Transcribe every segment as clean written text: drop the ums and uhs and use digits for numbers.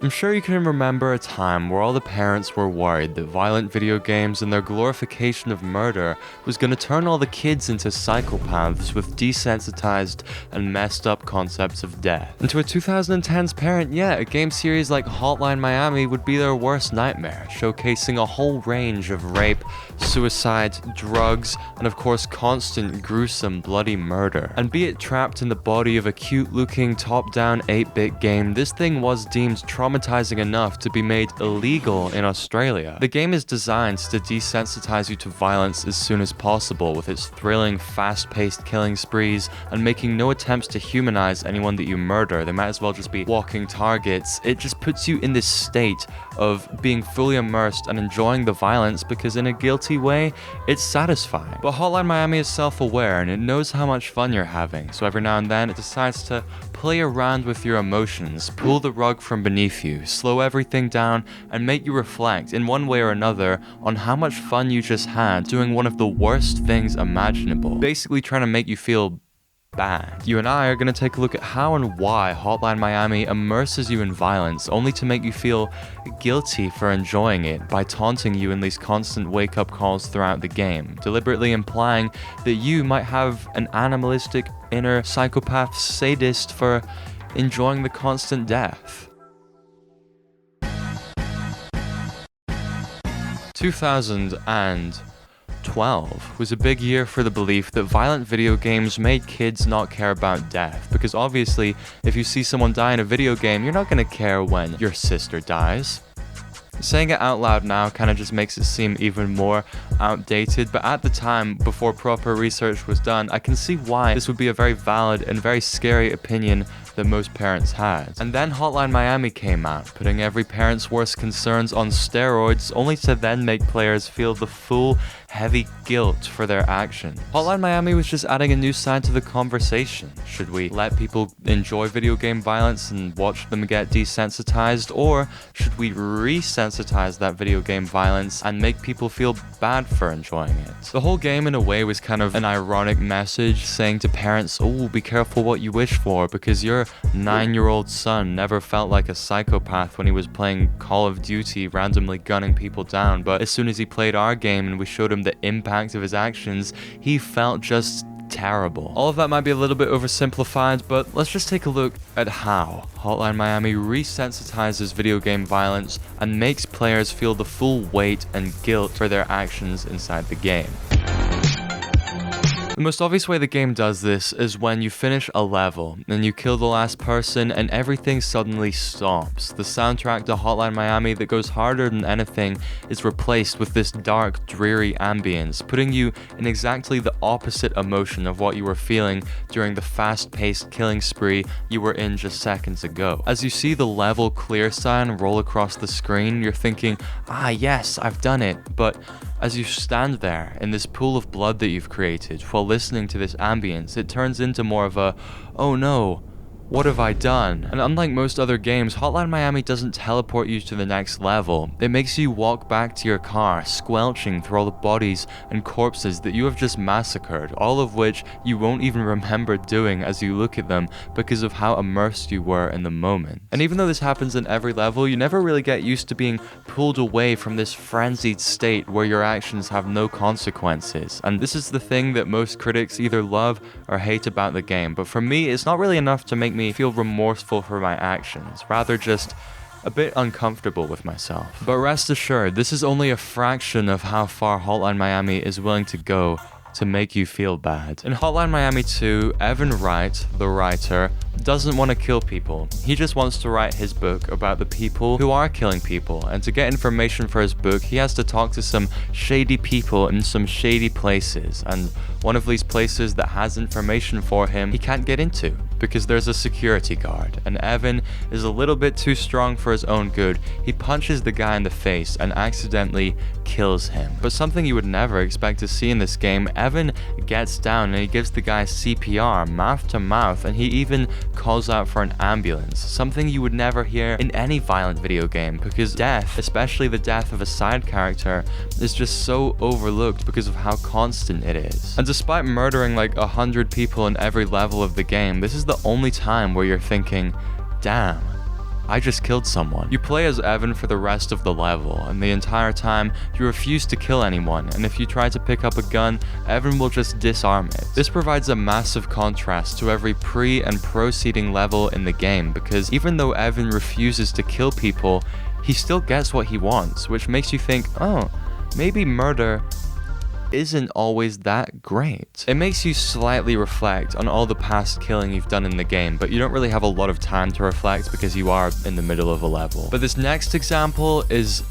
I'm sure you can remember a time where all the parents were worried that violent video games and their glorification of murder was going to turn all the kids into psychopaths with desensitized and messed up concepts of death. And to a 2010s parent, yeah, a game series like Hotline Miami would be their worst nightmare, showcasing a whole range of rape, suicide, drugs, and of course constant gruesome bloody murder. And be it trapped in the body of a cute-looking top-down 8-bit game, this thing was deemed traumatizing enough to be made illegal in Australia. The game is designed to desensitize you to violence as soon as possible, with its thrilling, fast-paced killing sprees and making no attempts to humanize anyone that you murder. They might as well just be walking targets. It just puts you in this state of being fully immersed and enjoying the violence because in a guilty way, it's satisfying. But Hotline Miami is self-aware and it knows how much fun you're having, so every now and then it decides to play around with your emotions, pull the rug from beneath you, slow everything down, and make you reflect in one way or another on how much fun you just had doing one of the worst things imaginable. Basically trying to make you feel bad. You and I are going to take a look at how and why Hotline Miami immerses you in violence only to make you feel guilty for enjoying it by taunting you in these constant wake-up calls throughout the game, deliberately implying that you might have an animalistic inner psychopath sadist for enjoying the constant death. 2012 was a big year for the belief that violent video games made kids not care about death, because obviously if you see someone die in a video game, you're not going to care when your sister dies. Saying it out loud now kind of just makes it seem even more outdated, but at the time, before proper research was done, I can see why this would be a very valid and very scary opinion that most parents had. And then Hotline Miami came out, putting every parent's worst concerns on steroids, only to then make players feel the full, heavy guilt for their actions. Hotline Miami was just adding a new side to the conversation. Should we let people enjoy video game violence and watch them get desensitized, or should we resensitize that video game violence and make people feel bad for enjoying it? The whole game in a way was kind of an ironic message saying to parents, oh, be careful what you wish for, because your 9-year-old son never felt like a psychopath when he was playing Call of Duty, randomly gunning people down, but as soon as he played our game and we showed him the impact of his actions, he felt just terrible. All of that might be a little bit oversimplified, but let's just take a look at how Hotline Miami resensitizes video game violence and makes players feel the full weight and guilt for their actions inside the game. The most obvious way the game does this is when you finish a level and you kill the last person and everything suddenly stops. The soundtrack to Hotline Miami that goes harder than anything is replaced with this dark, dreary ambience, putting you in exactly the opposite emotion of what you were feeling during the fast-paced killing spree you were in just seconds ago. As you see the level clear sign roll across the screen, you're thinking, ah yes, I've done it, but as you stand there in this pool of blood that you've created while listening to this ambience, it turns into more of a, oh no, what have I done? And unlike most other games, Hotline Miami doesn't teleport you to the next level. It makes you walk back to your car, squelching through all the bodies and corpses that you have just massacred, all of which you won't even remember doing as you look at them because of how immersed you were in the moment. And even though this happens in every level, you never really get used to being pulled away from this frenzied state where your actions have no consequences. And this is the thing that most critics either love or hate about the game, but for me, it's not really enough to make me feel remorseful for my actions, rather just a bit uncomfortable with myself. But rest assured, this is only a fraction of how far Hotline Miami is willing to go to make you feel bad. In Hotline Miami 2, Evan Wright, the writer, doesn't want to kill people. He just wants to write his book about the people who are killing people, and to get information for his book, he has to talk to some shady people in some shady places, and one of these places that has information for him he can't get into because there's a security guard, and Evan is a little bit too strong for his own good. He punches the guy in the face and accidentally kills him. But something you would never expect to see in this game, Evan gets down and he gives the guy CPR, mouth to mouth, and he even calls out for an ambulance, something you would never hear in any violent video game, because death, especially the death of a side character, is just so overlooked because of how constant it is. And despite murdering like 100 people in every level of the game, this is the only time where you're thinking, damn, I just killed someone. You play as Evan for the rest of the level, and the entire time, you refuse to kill anyone, and if you try to pick up a gun, Evan will just disarm it. This provides a massive contrast to every pre- and proceeding level in the game, because even though Evan refuses to kill people, he still gets what he wants, which makes you think, oh, maybe murder isn't always that great. It makes you slightly reflect on all the past killing you've done in the game, but you don't really have a lot of time to reflect because you are in the middle of a level. But this next example is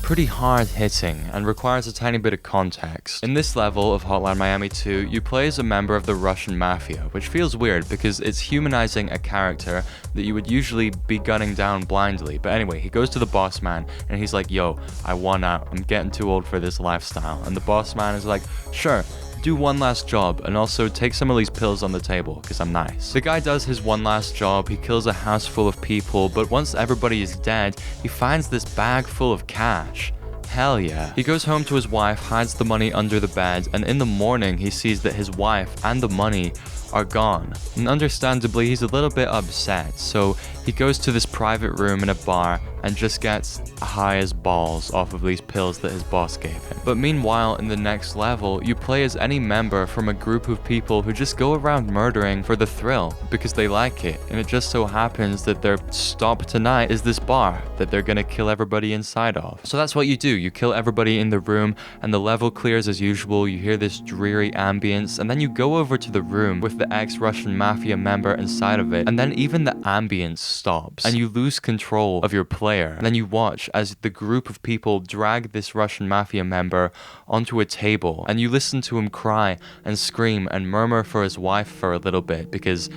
pretty hard hitting and requires a tiny bit of context. In this level of Hotline Miami 2, you play as a member of the Russian mafia, which feels weird because it's humanizing a character that you would usually be gunning down blindly. But anyway, he goes to the boss man and he's like, yo, I won out. I'm getting too old for this lifestyle. And the boss man is like, sure, do one last job and also take some of these pills on the table because I'm nice. The guy does his one last job, he kills a house full of people, but once everybody is dead, he finds this bag full of cash. Hell yeah. He goes home to his wife, hides the money under the bed, and in the morning he sees that his wife and the money are gone. And understandably, he's a little bit upset, so he goes to this private room in a bar and just gets high as balls off of these pills that his boss gave him. But meanwhile, in the next level, you play as any member from a group of people who just go around murdering for the thrill because they like it, and it just so happens that their stop tonight is this bar that they're gonna kill everybody inside of. So that's what you do. You kill everybody in the room and the level clears as usual. You hear this dreary ambience, and then you go over to the room with the ex-Russian mafia member inside of it, and then even the ambience stops and you lose control of your player. And then you watch as the group of people drag this Russian mafia member onto a table, and you listen to him cry and scream and murmur for his wife for a little bit because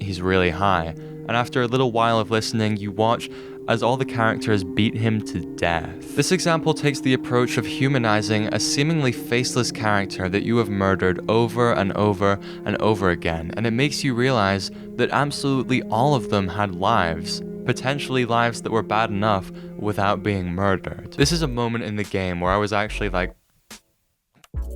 he's really high. And after a little while of listening, you watch as all the characters beat him to death. This example takes the approach of humanizing a seemingly faceless character that you have murdered over and over and over again, and it makes you realize that absolutely all of them had lives. Potentially lives that were bad enough without being murdered. This is a moment in the game where I was actually like,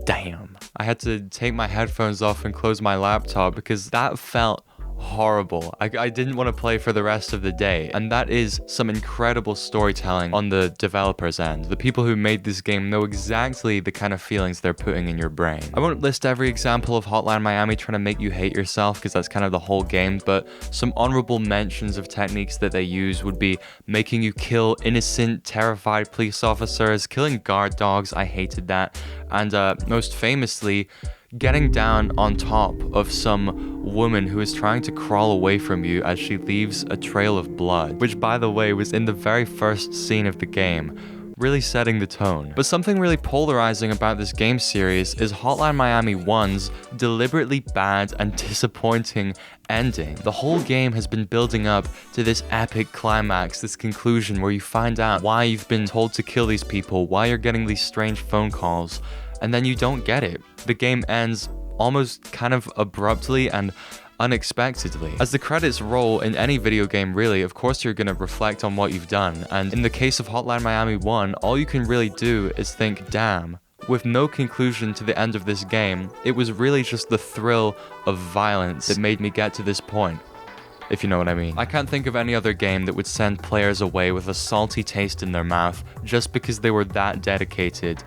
damn. I had to take my headphones off and close my laptop because that felt horrible. I didn't want to play for the rest of the day, and that is some incredible storytelling on the developers' end. The people who made this game know exactly the kind of feelings they're putting in your brain. I won't list every example of Hotline Miami trying to make you hate yourself because that's kind of the whole game, but some honorable mentions of techniques that they use would be making you kill innocent, terrified police officers, killing guard dogs, I hated that, and most famously, getting down on top of some woman who is trying to crawl away from you as she leaves a trail of blood, which by the way was in the very first scene of the game, really setting the tone. But something really polarizing about this game series is Hotline Miami 1's deliberately bad and disappointing ending. The whole game has been building up to this epic climax, this conclusion where you find out why you've been told to kill these people, why you're getting these strange phone calls, and then you don't get it. The game ends almost kind of abruptly and unexpectedly. As the credits roll in any video game really, of course you're gonna reflect on what you've done, and in the case of Hotline Miami 1, all you can really do is think, damn. With no conclusion to the end of this game, it was really just the thrill of violence that made me get to this point, if you know what I mean. I can't think of any other game that would send players away with a salty taste in their mouth just because they were that dedicated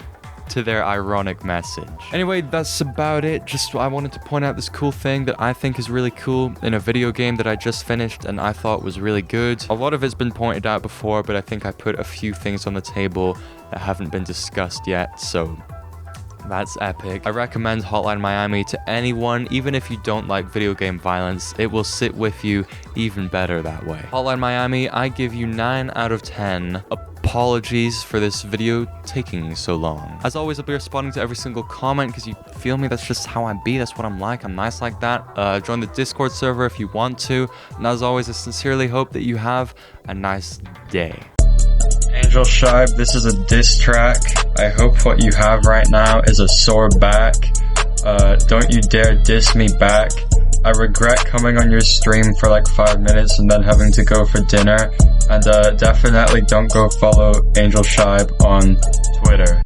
to their ironic message. Anyway, that's about it. Just I wanted to point out this cool thing that I think is really cool in a video game that I just finished and I thought was really good. A lot of it's been pointed out before, but I think I put a few things on the table that haven't been discussed yet, so that's epic. I recommend Hotline Miami to anyone, even if you don't like video game violence. It will sit with you even better that way. Hotline Miami, I give you 9 out of 10. Apologies for this video taking so long. As always, I'll be responding to every single comment because you feel me, that's just how I be, that's what I'm like, I'm nice like that. Join the Discord server if you want to, and as always, I sincerely hope that you have a nice day. Angel Shibe, this is a diss track. I hope what you have right now is a sore back. Don't you dare diss me back. I regret coming on your stream for like 5 minutes and then having to go for dinner. And definitely don't go follow Angel Shibe on Twitter.